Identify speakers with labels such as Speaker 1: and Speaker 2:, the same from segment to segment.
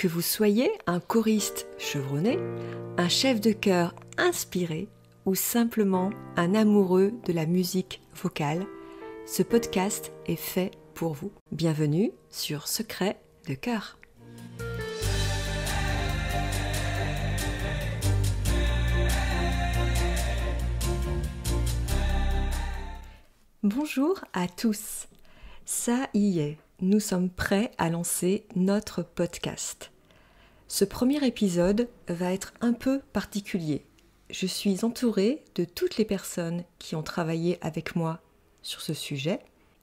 Speaker 1: Que vous soyez un choriste chevronné, un chef de chœur inspiré ou simplement un amoureux de la musique vocale, ce podcast est fait pour vous. Bienvenue sur Secret de chœur. Bonjour à tous. Ça y est, nous sommes prêts à lancer notre podcast. Ce premier épisode va être un peu particulier. Je suis entourée de toutes les personnes qui ont travaillé avec moi sur ce sujet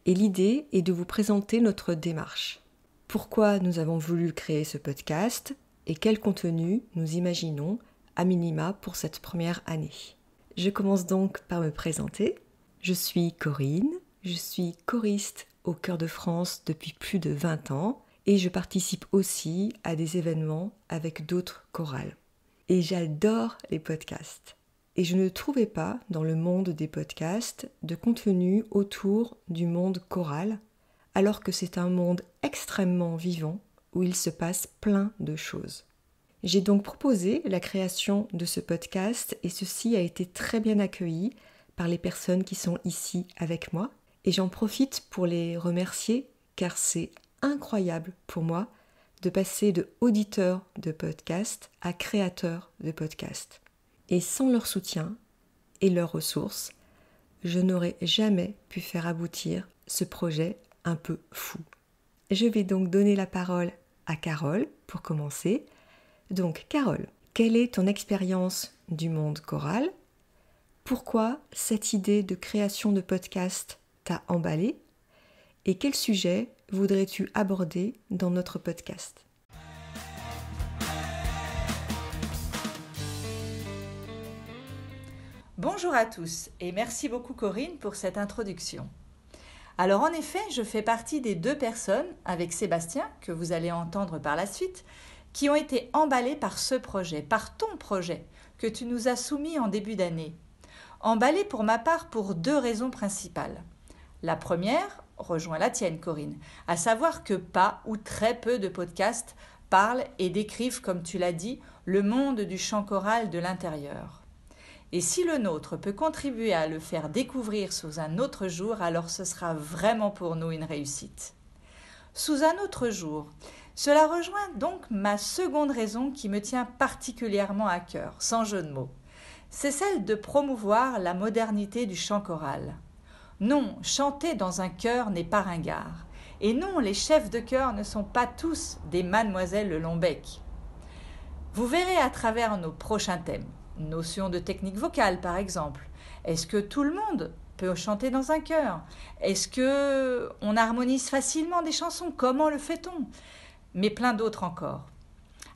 Speaker 1: et l'idée est de vous présenter notre démarche. Pourquoi nous avons voulu créer ce podcast et quel contenu nous imaginons à minima pour cette première année. Je commence donc par me présenter. Je suis Corinne, je suis choriste au Chœur de France depuis plus de 20 ans et je participe aussi à des événements avec d'autres chorales. Et j'adore les podcasts. Et je ne trouvais pas dans le monde des podcasts de contenu autour du monde choral, alors que c'est un monde extrêmement vivant où il se passe plein de choses. J'ai donc proposé la création de ce podcast et ceci a été très bien accueilli par les personnes qui sont ici avec moi. Et j'en profite pour les remercier car c'est incroyable pour moi de passer de auditeur de podcast à créateur de podcast. Et sans leur soutien et leurs ressources, je n'aurais jamais pu faire aboutir ce projet un peu fou. Je vais donc donner la parole à Carole pour commencer. Donc Carole, quelle est ton expérience du monde choral ? Pourquoi cette idée de création de podcast t'a emballé et quel sujet voudrais-tu aborder dans notre podcast ?
Speaker 2: Bonjour à tous et merci beaucoup Corinne pour cette introduction. Alors en effet, je fais partie des 2 personnes, avec Sébastien, que vous allez entendre par la suite, qui ont été emballées par ce projet, par ton projet, que tu nous as soumis en début d'année. Emballée pour ma part pour 2 raisons principales. La première rejoint la tienne Corinne, à savoir que pas ou très peu de podcasts parlent et décrivent, comme tu l'as dit, le monde du chant choral de l'intérieur. Et si le nôtre peut contribuer à le faire découvrir sous un autre jour, alors ce sera vraiment pour nous une réussite. Sous un autre jour, cela rejoint donc ma seconde raison qui me tient particulièrement à cœur, sans jeu de mots. C'est celle de promouvoir la modernité du chant choral. Non, chanter dans un chœur n'est pas ringard. Et non, les chefs de chœur ne sont pas tous des mademoiselles le long bec. Vous verrez à travers nos prochains thèmes. Notion de technique vocale, par exemple. Est-ce que tout le monde peut chanter dans un chœur ? Est-ce qu'on harmonise facilement des chansons ? Comment le fait-on ? Mais plein d'autres encore.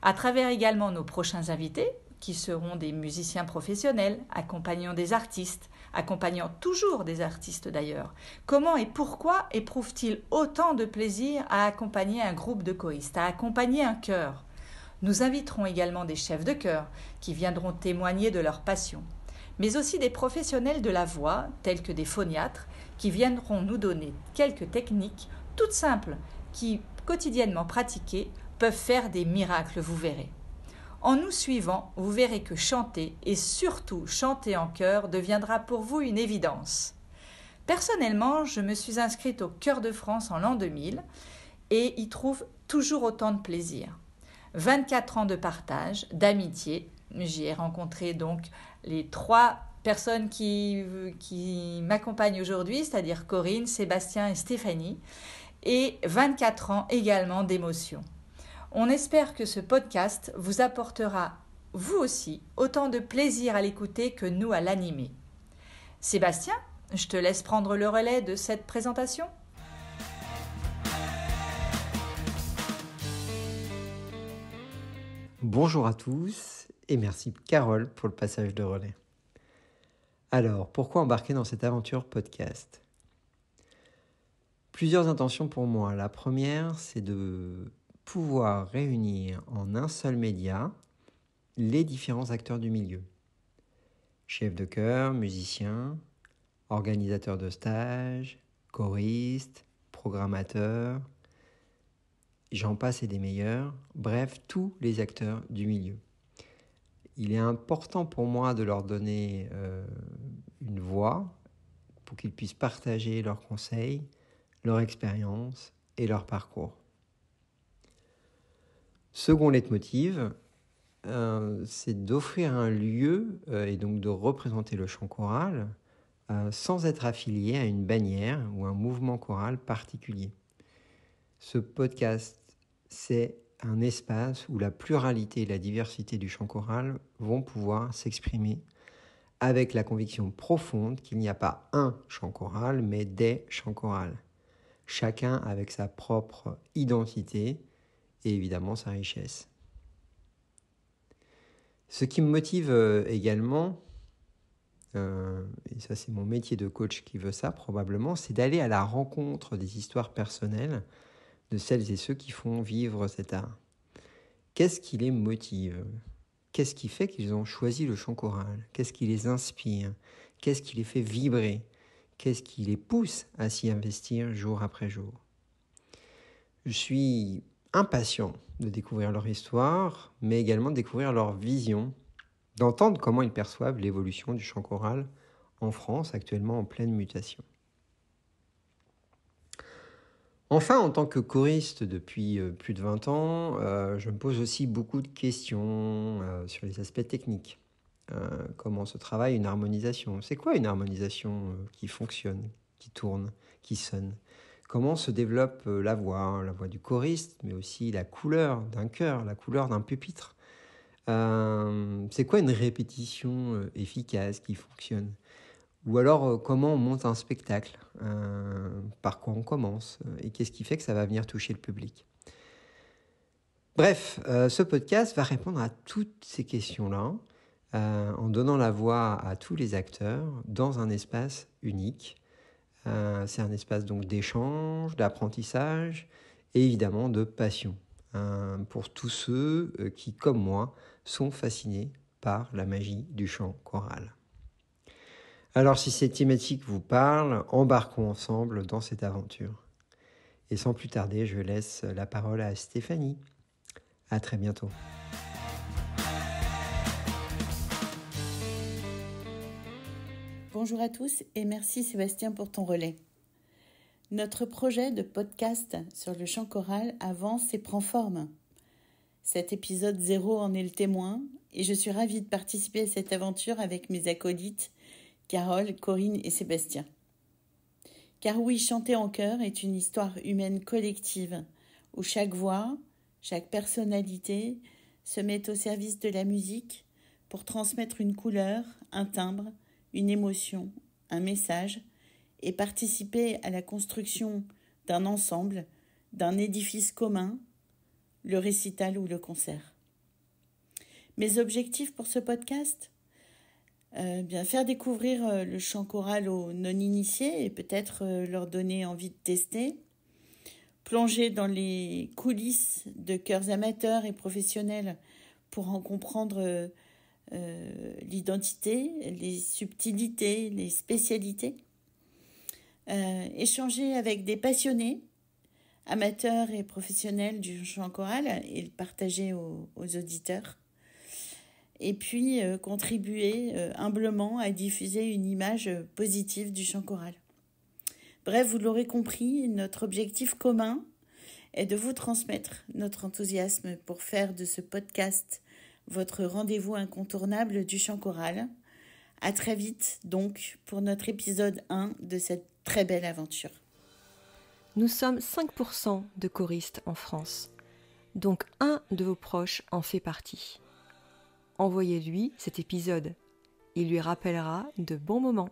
Speaker 2: À travers également nos prochains invités, qui seront des musiciens professionnels, accompagnant des artistes, accompagnant toujours des artistes d'ailleurs. Comment et pourquoi éprouvent-ils autant de plaisir à accompagner un groupe de choristes, à accompagner un chœur ? Nous inviterons également des chefs de chœur qui viendront témoigner de leur passion, mais aussi des professionnels de la voix, tels que des phoniatres, qui viendront nous donner quelques techniques toutes simples qui, quotidiennement pratiquées, peuvent faire des miracles, vous verrez. En nous suivant, vous verrez que chanter, et surtout chanter en chœur, deviendra pour vous une évidence. Personnellement, je me suis inscrite au Chœur de France en l'an 2000 et y trouve toujours autant de plaisir. 24 ans de partage, d'amitié. J'y ai rencontré donc les 3 personnes qui m'accompagnent aujourd'hui, c'est-à-dire Corinne, Sébastien et Stéphanie, et 24 ans également d'émotion. On espère que ce podcast vous apportera, vous aussi, autant de plaisir à l'écouter que nous à l'animer. Sébastien, je te laisse prendre le relais de cette présentation.
Speaker 3: Bonjour à tous et merci Carole pour le passage de relais. Alors, pourquoi embarquer dans cette aventure podcast ? Plusieurs intentions pour moi. La première, c'est de pouvoir réunir en un seul média les différents acteurs du milieu. Chefs de chœur, musiciens, organisateurs de stages, choristes, programmateurs, j'en passe et des meilleurs, bref, tous les acteurs du milieu. Il est important pour moi de leur donner une voix pour qu'ils puissent partager leurs conseils, leur expérience et leur parcours. Second leitmotiv, c'est d'offrir un lieu et donc de représenter le chant choral sans être affilié à une bannière ou un mouvement choral particulier. Ce podcast, c'est un espace où la pluralité et la diversité du chant choral vont pouvoir s'exprimer avec la conviction profonde qu'il n'y a pas un chant choral, mais des chants chorales. Chacun avec sa propre identité et évidemment sa richesse. Ce qui me motive également, et ça c'est mon métier de coach qui veut ça probablement, c'est d'aller à la rencontre des histoires personnelles de celles et ceux qui font vivre cet art. Qu'est-ce qui les motive ? Qu'est-ce qui fait qu'ils ont choisi le chant choral ? Qu'est-ce qui les inspire ? Qu'est-ce qui les fait vibrer ? Qu'est-ce qui les pousse à s'y investir jour après jour ? Je suis impatient de découvrir leur histoire, mais également de découvrir leur vision, d'entendre comment ils perçoivent l'évolution du chant choral en France, actuellement en pleine mutation. Enfin, en tant que choriste depuis plus de 20 ans, je me pose aussi beaucoup de questions sur les aspects techniques. Comment se travaille une harmonisation ? C'est quoi une harmonisation qui fonctionne, qui tourne, qui sonne ? Comment se développe la voix du choriste, mais aussi la couleur d'un chœur, la couleur d'un pupitre ? C'est quoi une répétition efficace qui fonctionne ? Ou alors, comment on monte un spectacle ? Par quoi on commence ? Et qu'est-ce qui fait que ça va venir toucher le public ? Bref, ce podcast va répondre à toutes ces questions-là en donnant la voix à tous les acteurs dans un espace unique. C'est un espace donc d'échange, d'apprentissage et évidemment de passion pour tous ceux qui, comme moi, sont fascinés par la magie du chant choral. Alors si ces thématiques vous parlent, embarquons ensemble dans cette aventure. Et sans plus tarder, je laisse la parole à Stéphanie. À très bientôt.
Speaker 4: Bonjour à tous et merci Sébastien pour ton relais. Notre projet de podcast sur le chant choral avance et prend forme. Cet épisode 0 en est le témoin et je suis ravie de participer à cette aventure avec mes acolytes Carole, Corinne et Sébastien. Car oui, chanter en chœur est une histoire humaine collective où chaque voix, chaque personnalité se met au service de la musique pour transmettre une couleur, un timbre, une émotion, un message et participer à la construction d'un ensemble, d'un édifice commun, le récital ou le concert. Mes objectifs pour ce podcast ? Faire découvrir le chant choral aux non-initiés et peut-être leur donner envie de tester. Plonger dans les coulisses de chœurs amateurs et professionnels pour en comprendre l'identité, les subtilités, les spécialités. Échanger avec des passionnés, amateurs et professionnels du chant choral et le partager aux auditeurs. Et puis contribuer humblement à diffuser une image positive du chant choral. Bref, vous l'aurez compris, notre objectif commun est de vous transmettre notre enthousiasme pour faire de ce podcast votre rendez-vous incontournable du chant choral. À très vite donc pour notre épisode 1 de cette très belle aventure.
Speaker 1: Nous sommes 5% de choristes en France, donc un de vos proches en fait partie. Envoyez-lui cet épisode, il lui rappellera de bons moments.